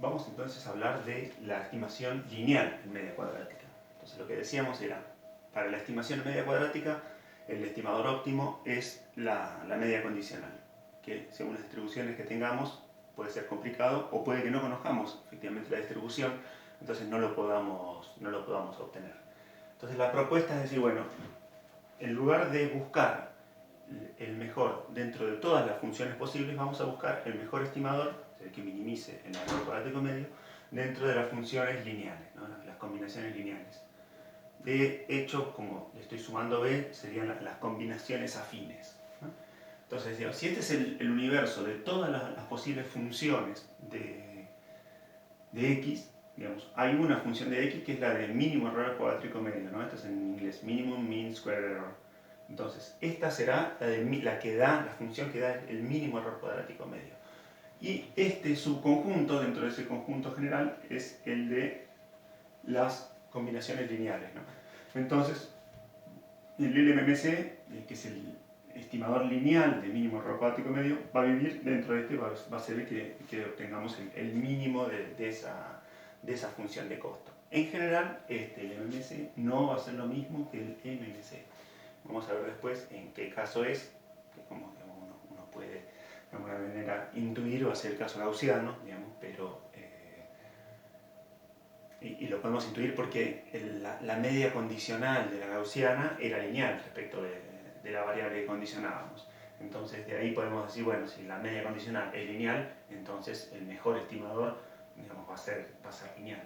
vamos entonces a hablar de la estimación lineal en media cuadrática. Entonces lo que decíamos era, para la estimación en media cuadrática, el estimador óptimo es la media condicional, que según las distribuciones que tengamos puede ser complicado o puede que no conozcamos efectivamente la distribución, entonces no lo podamos obtener. Entonces la propuesta es decir, bueno, en lugar de buscar el mejor dentro de todas las funciones posibles, vamos a buscar el mejor estimador, el que minimice el error cuadrático medio, dentro de las funciones lineales, ¿no? Las combinaciones lineales. De hecho, como le estoy sumando b, serían las combinaciones afines, ¿no? Entonces, digamos, si este es el universo de todas las posibles funciones de x, digamos, hay una función de x que es la del mínimo error cuadrático medio, ¿no? Esto es en inglés, minimum mean square error. Entonces, esta será la función que da el mínimo error cuadrático medio. Y este subconjunto, dentro de ese conjunto general, es el de las combinaciones lineales, ¿no? Entonces, el LMMC, que es el estimador lineal de mínimo error cuadrático medio, va a vivir dentro de este, va a ser que obtengamos el mínimo de esa función de costo. En general, el MMC no va a ser lo mismo que el MMC. Vamos a ver después en qué caso es, que como digamos, uno puede de alguna manera intuir o hacer el caso gaussiano, digamos, pero y lo podemos intuir porque la media condicional de la gaussiana era lineal respecto de la variable que condicionábamos. Entonces de ahí podemos decir, bueno, si la media condicional es lineal, entonces el mejor estimador, digamos, va a ser lineal.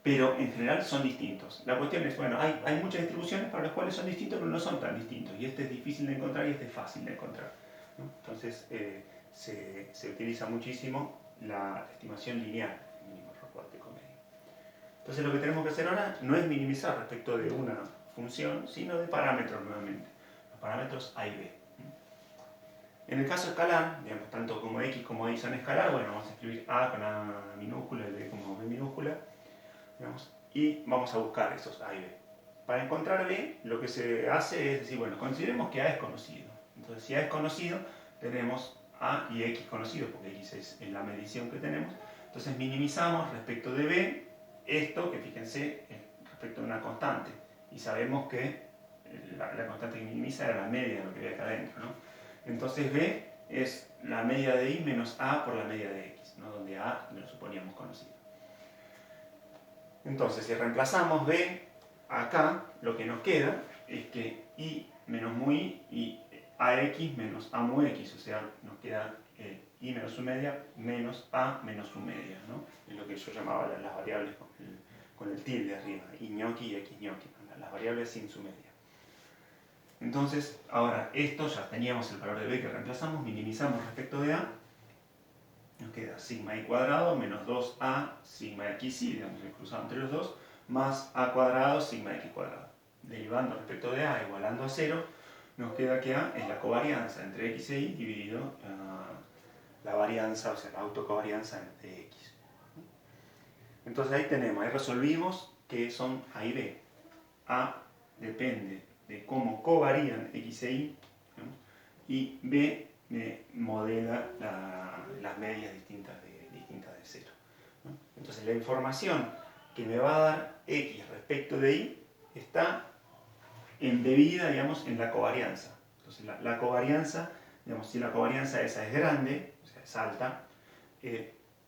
Pero en general son distintos. La cuestión es, bueno, hay muchas distribuciones para las cuales son distintos, pero no son tan distintos. Y este es difícil de encontrar y este es fácil de encontrar, ¿no? Entonces se utiliza muchísimo la estimación lineal, el mínimo error cuadrático medio. Entonces lo que tenemos que hacer ahora no es minimizar respecto de una función, sino de parámetros nuevamente. Los parámetros a y b. En el caso escalar, digamos, tanto como x como y son escalar, bueno, vamos a escribir a con a minúscula y b como b minúscula. Digamos, y vamos a buscar esos a y b. Para encontrar b, lo que se hace es decir, bueno, consideremos que a es conocido. Entonces, si a es conocido, tenemos a y x conocidos, porque x es la medición que tenemos. Entonces, minimizamos respecto de b esto, que fíjense, respecto de una constante. Y sabemos que la constante que minimiza era la media de lo que hay acá adentro, ¿no? Entonces, b es la media de y menos a por la media de x, ¿no? Donde a lo suponíamos conocido. Entonces, si reemplazamos b acá, lo que nos queda es que y menos mu y ax menos a mu x, o sea, nos queda y menos su media menos a menos su media, ¿no? Es lo que yo llamaba las variables con el tilde arriba, y ñoqui y x ñoqui, las variables sin su media. Entonces, ahora, esto ya teníamos el valor de b que reemplazamos, minimizamos respecto de a, nos queda sigma y cuadrado menos 2a sigma x y, digamos, el cruzado entre los dos, más a cuadrado sigma x cuadrado. Derivando respecto de a igualando a 0, nos queda que a es la covarianza entre x e y dividido la varianza, o sea, la autocovarianza de x. Entonces ahí tenemos, ahí resolvimos que son a y b. A depende de cómo covarían x e y, ¿no? Y b me modela las medias distintas de 0, ¿no? Entonces la información que me va a dar x respecto de y está embebida, digamos, en la covarianza. Entonces la covarianza, digamos, si la covarianza esa es grande, o sea, es alta,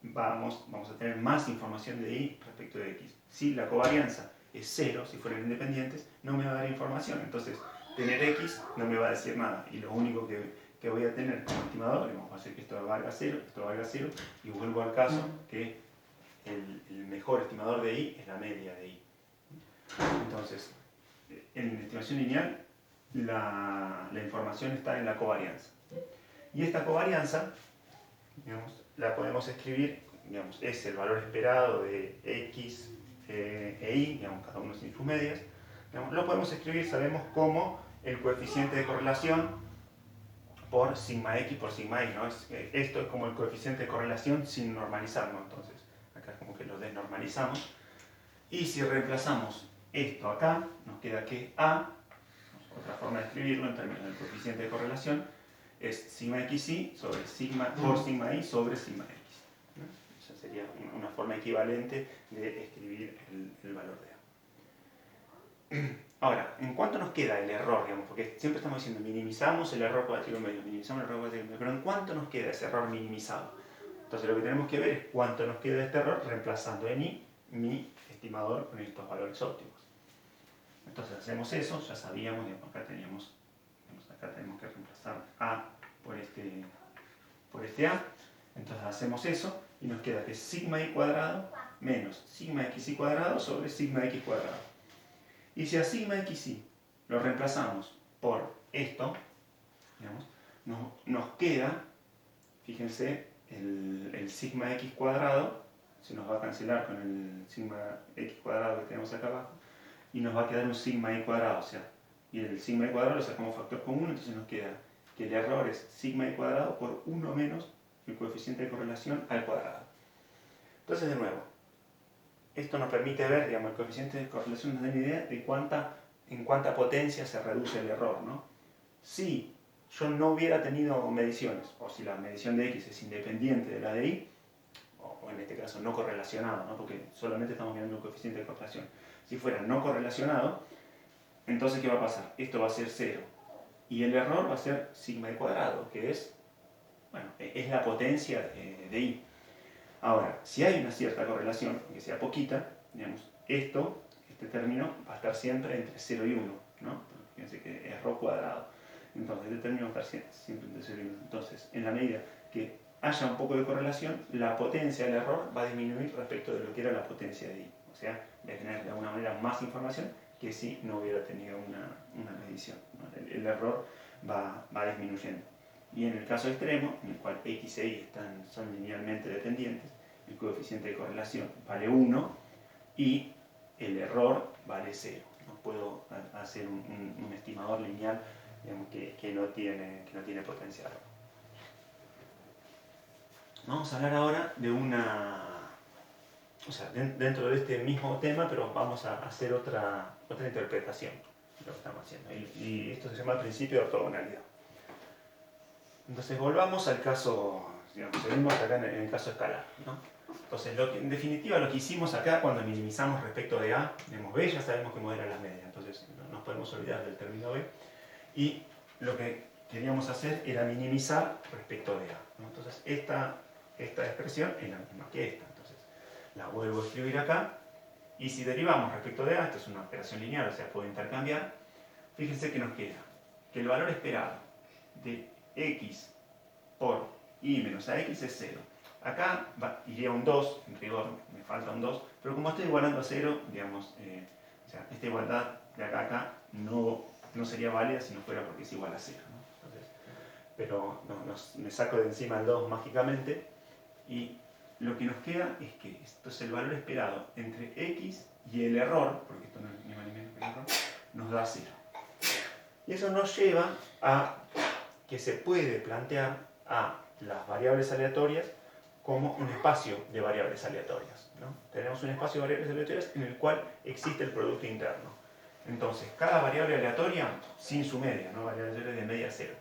vamos a tener más información de y respecto de x. Si la covarianza es 0, si fueran independientes, no me va a dar información. Entonces, tener x no me va a decir nada. Y lo único que voy a tener como estimador, digamos, va a ser que esto valga 0, esto valga 0, y vuelvo al caso que el mejor estimador de y es la media de y. Entonces, en estimación lineal, la información está en la covarianza. Y esta covarianza, digamos, la podemos escribir, digamos, es el valor esperado de x e y, digamos, cada uno sin sus medias. Digamos, lo podemos escribir, sabemos, como el coeficiente de correlación por sigma x por sigma y, ¿no? Esto es como el coeficiente de correlación sin normalizar, ¿no? Entonces, acá es como que lo desnormalizamos. Y si reemplazamos esto acá, nos queda que a, otra forma de escribirlo en términos del coeficiente de correlación, es sigma xy sobre sigma, por sigma y sobre sigma x, ¿no? sería una forma equivalente de escribir el valor de A. Ahora, ¿en cuánto nos queda el error? Digamos, porque siempre estamos diciendo minimizamos el error cuadrático medio, minimizamos el error cuadrático medio, pero ¿en cuánto nos queda ese error minimizado? Entonces lo que tenemos que ver es cuánto nos queda de este error reemplazando en I mi estimador con estos valores óptimos. Entonces hacemos eso, ya sabíamos, digamos, acá tenemos que reemplazar A por este A. Entonces hacemos eso y nos queda que sigma i cuadrado menos sigma xi cuadrado sobre sigma x cuadrado. Y si a sigma xi lo reemplazamos por esto, digamos, nos queda, fíjense, el sigma x cuadrado se nos va a cancelar con el sigma x cuadrado que tenemos acá abajo y nos va a quedar un sigma i cuadrado, o sea, y el sigma i cuadrado lo sacamos factor común, entonces nos queda que el error es sigma i cuadrado por 1 menos el coeficiente de correlación al cuadrado. Entonces, de nuevo, esto nos permite ver, digamos, el coeficiente de correlación nos da una idea de en cuánta potencia se reduce el error, ¿no? Si yo no hubiera tenido mediciones, o si la medición de X es independiente de la de Y, o en este caso no correlacionado, ¿no? Porque solamente estamos mirando un coeficiente de correlación. Si fuera no correlacionado, entonces ¿qué va a pasar? Esto va a ser 0. Y el error va a ser sigma i cuadrado, que es, bueno, es la potencia de I. Ahora, si hay una cierta correlación, aunque sea poquita, digamos, este término va a estar siempre entre 0 y 1, ¿no? Fíjense que es ρ cuadrado. Entonces, este término va a estar siempre entre 0 y 1. Entonces, en la medida que haya un poco de correlación, la potencia del error va a disminuir respecto de lo que era la potencia de I. O sea, va a tener de alguna manera más información que si no hubiera tenido una medición, ¿no? El error va disminuyendo. Y en el caso extremo, en el cual X e Y son linealmente dependientes, el coeficiente de correlación vale 1 y el error vale 0. No puedo hacer un estimador lineal, digamos, que no tiene potencial. Vamos a hablar ahora de dentro de este mismo tema, pero vamos a hacer otra interpretación de lo que estamos haciendo. Y esto se llama el principio de ortogonalidad. Entonces volvamos al caso, digamos, seguimos acá en el caso escalar, ¿no? Entonces, en definitiva, lo que hicimos acá cuando minimizamos respecto de A, tenemos B, ya sabemos que modela las medias, entonces no nos podemos olvidar del término B. Y lo que queríamos hacer era minimizar respecto de A, ¿no? Entonces, esta expresión es la misma que esta. Entonces, la vuelvo a escribir acá. Y si derivamos respecto de A, esto es una operación lineal, o sea, puedo intercambiar. Fíjense que nos queda que el valor esperado de X por Y menos AX es 0. Acá iría un 2, en rigor me falta un 2, pero como estoy igualando a 0, digamos, o sea, esta igualdad de acá a acá no sería válida si no fuera porque es igual a 0, ¿no? Entonces, pero me saco de encima el 2 mágicamente y lo que nos queda es que esto es el valor esperado entre X y el error, porque esto no es ni más ni menos que el error, nos da 0. Y eso nos lleva a que se puede plantear a las variables aleatorias como un espacio de variables aleatorias, ¿no? Tenemos un espacio de variables aleatorias en el cual existe el producto interno. Entonces, cada variable aleatoria, sin su media, ¿no? Variables aleatorias de media 0,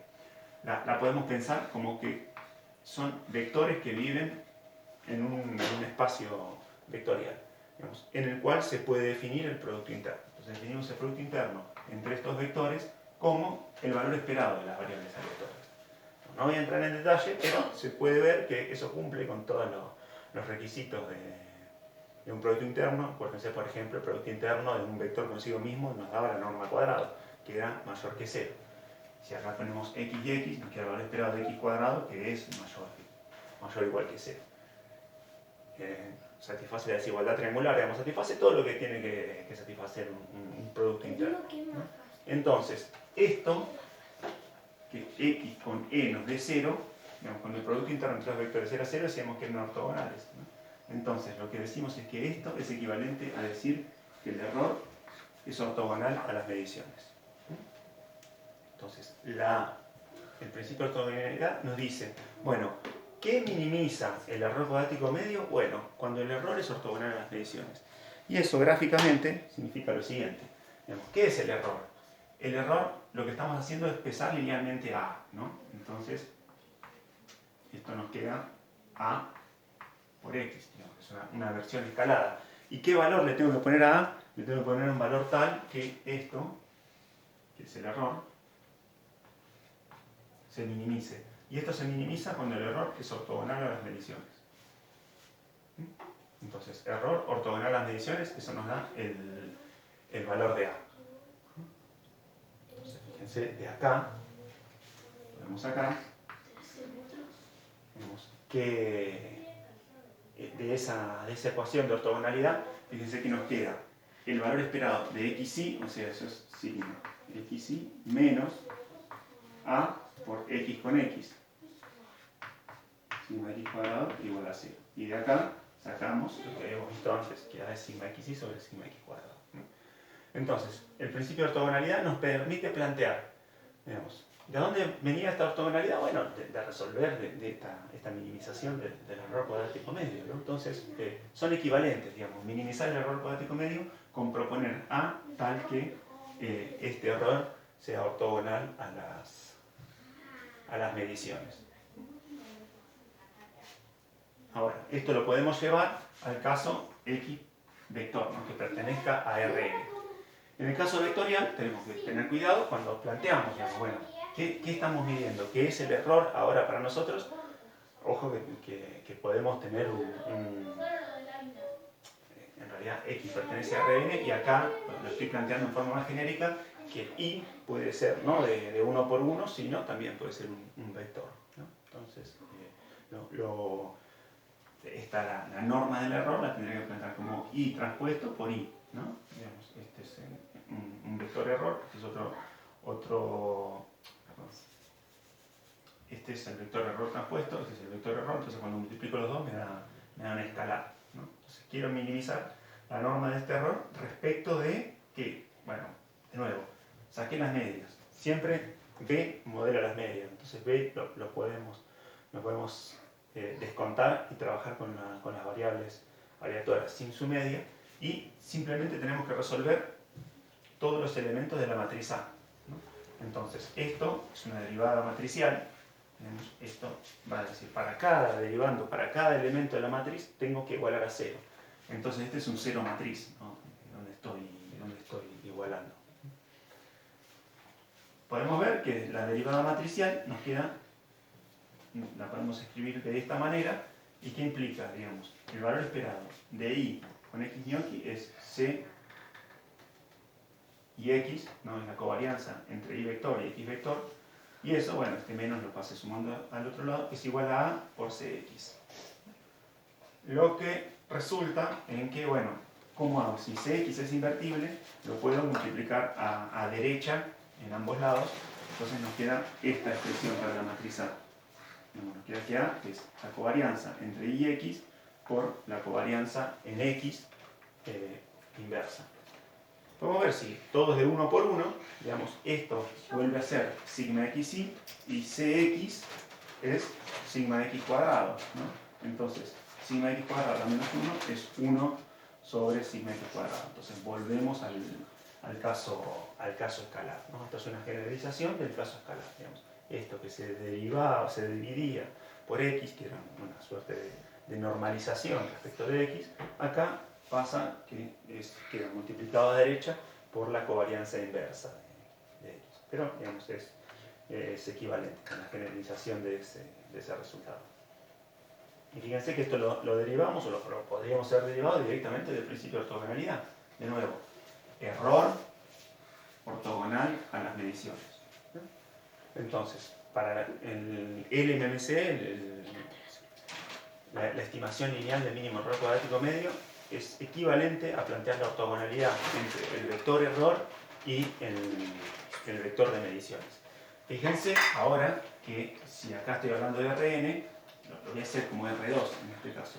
la podemos pensar como que son vectores que viven en un espacio vectorial, digamos, en el cual se puede definir el producto interno. Entonces, definimos el producto interno entre estos vectores como el valor esperado de las variables aleatorias. No voy a entrar en detalle, pero se puede ver que eso cumple con todos los requisitos de un producto interno. Acuérdense, por ejemplo, el producto interno de un vector consigo mismo nos daba la norma cuadrado, que era mayor que 0. Si acá ponemos x y x, nos queda el valor esperado de x cuadrado, que es mayor o igual que 0. Satisface la desigualdad triangular, digamos, satisface todo lo que tiene que satisfacer un producto interno, ¿no? Entonces, esto, que x con e nos dé 0, digamos, con el producto interno entre los vectores era 0, decíamos que eran ortogonales, ¿no? Entonces, lo que decimos es que esto es equivalente a decir que el error es ortogonal a las mediciones. Entonces, el principio de ortogonalidad nos dice, bueno, ¿qué minimiza el error cuadrático medio? Bueno, cuando el error es ortogonal a las mediciones. Y eso gráficamente significa lo siguiente. ¿Qué es el error? El error, lo que estamos haciendo es pesar linealmente A, ¿no? Entonces, esto nos queda A por x, digamos, es una versión escalada. ¿Y qué valor le tengo que poner a a? Le tengo que poner un valor tal que esto, que es el error, se minimice. Y esto se minimiza cuando el error es ortogonal a las mediciones. Entonces, error ortogonal a las mediciones, eso nos da el valor de a. Entonces, fíjense, de acá, lo vemos acá, vemos que de esa ecuación de ortogonalidad, fíjense que nos queda el valor esperado de xy, o sea, eso es sigma xy menos a por x con x. Sigma x cuadrado igual a 0. Y de acá sacamos lo que habíamos visto antes, que era sigma xy sobre sigma x cuadrado. Entonces, el principio de ortogonalidad nos permite plantear, digamos, ¿de dónde venía esta ortogonalidad? Bueno, de resolver de esta minimización del error cuadrático medio, ¿no? Entonces, son equivalentes, digamos, minimizar el error cuadrático medio con proponer a tal que este error sea ortogonal a las mediciones. Ahora, esto lo podemos llevar al caso x vector, ¿no? Que pertenezca a Rn. En el caso vectorial tenemos que tener cuidado cuando planteamos, digamos, bueno, ¿qué estamos midiendo? ¿Qué es el error ahora para nosotros? Ojo que podemos tener en realidad x pertenece a Rn y acá lo estoy planteando en forma más genérica que y puede ser no de 1 por 1, sino también puede ser un vector, ¿no? Entonces, la norma del error la tendría que plantear como y transpuesto por y, ¿no? Digamos, este es un vector error, este es otro este es el vector error transpuesto, este es el vector error, entonces cuando multiplico los dos me da una escalar, ¿no? Entonces quiero minimizar la norma de este error respecto de que, bueno, de nuevo, saqué las medias, siempre B modela las medias, entonces B lo podemos descontar y trabajar con las variables aleatorias sin su media y simplemente tenemos que resolver todos los elementos de la matriz A, ¿no? Entonces esto es una derivada matricial. Esto va a decir, para cada derivando, para cada elemento de la matriz tengo que igualar a 0. Entonces este es un cero matriz, ¿no? donde estoy igualando. Podemos ver que la derivada matricial nos queda, la podemos escribir de esta manera, y que implica, digamos, el valor esperado de y con x gnocchi es c y x, ¿no? Es la covarianza entre y vector y x vector, y eso, bueno, este menos lo pasé sumando al otro lado, es igual a a por cx. Lo que resulta en que, bueno, ¿cómo hago? Si cx es invertible, lo puedo multiplicar a derecha en ambos lados, entonces nos queda esta expresión para la matriz A. Nos queda que A es la covarianza entre y x por la covarianza en x inversa. Podemos ver si todo es de 1 por 1, digamos, esto vuelve a ser sigma xy y cx es sigma x cuadrado, ¿no? Entonces, sigma x cuadrado menos 1 es 1 sobre sigma x cuadrado. Entonces, volvemos al caso escalar, ¿no? Esto es una generalización del caso escalar, digamos. Esto que se derivaba, se dividía por x, que era una suerte de normalización respecto de x, acá pasa que queda multiplicado a derecha por la covarianza inversa de x. Pero, digamos, es equivalente a la generalización de ese resultado. Y fíjense que esto lo derivamos, o lo podríamos ser derivado directamente del principio de ortogonalidad. De nuevo, error ortogonal a las mediciones. Entonces, para el LMMC, la estimación lineal del mínimo error cuadrático medio, es equivalente a plantear la ortogonalidad entre el vector error y el vector de mediciones. Fíjense ahora que si acá estoy hablando de Rn, lo voy a hacer como R2 en este caso.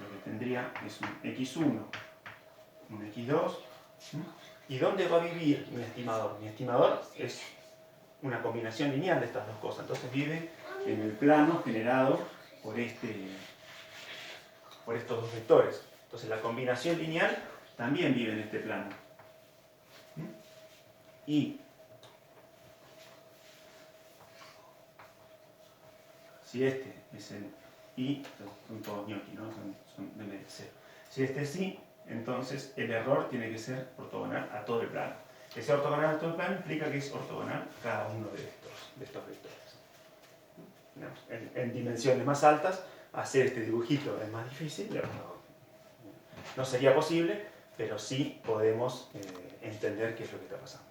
Lo que tendría es un x1, un x2. ¿Y dónde va a vivir mi estimador? Mi estimador es una combinación lineal de estas dos cosas. Entonces vive en el plano generado por estos dos vectores. Entonces la combinación lineal también vive en este plano. Y si este es y son todos gnocchi, ¿no? Son de medio cero. Si este es sí, entonces el error tiene que ser ortogonal a todo el plano. Que sea ortogonal a todo el plano implica que es ortogonal a cada uno de estos vectores. En dimensiones más altas, hacer este dibujito es más difícil, no sería posible, pero sí podemos entender qué es lo que está pasando.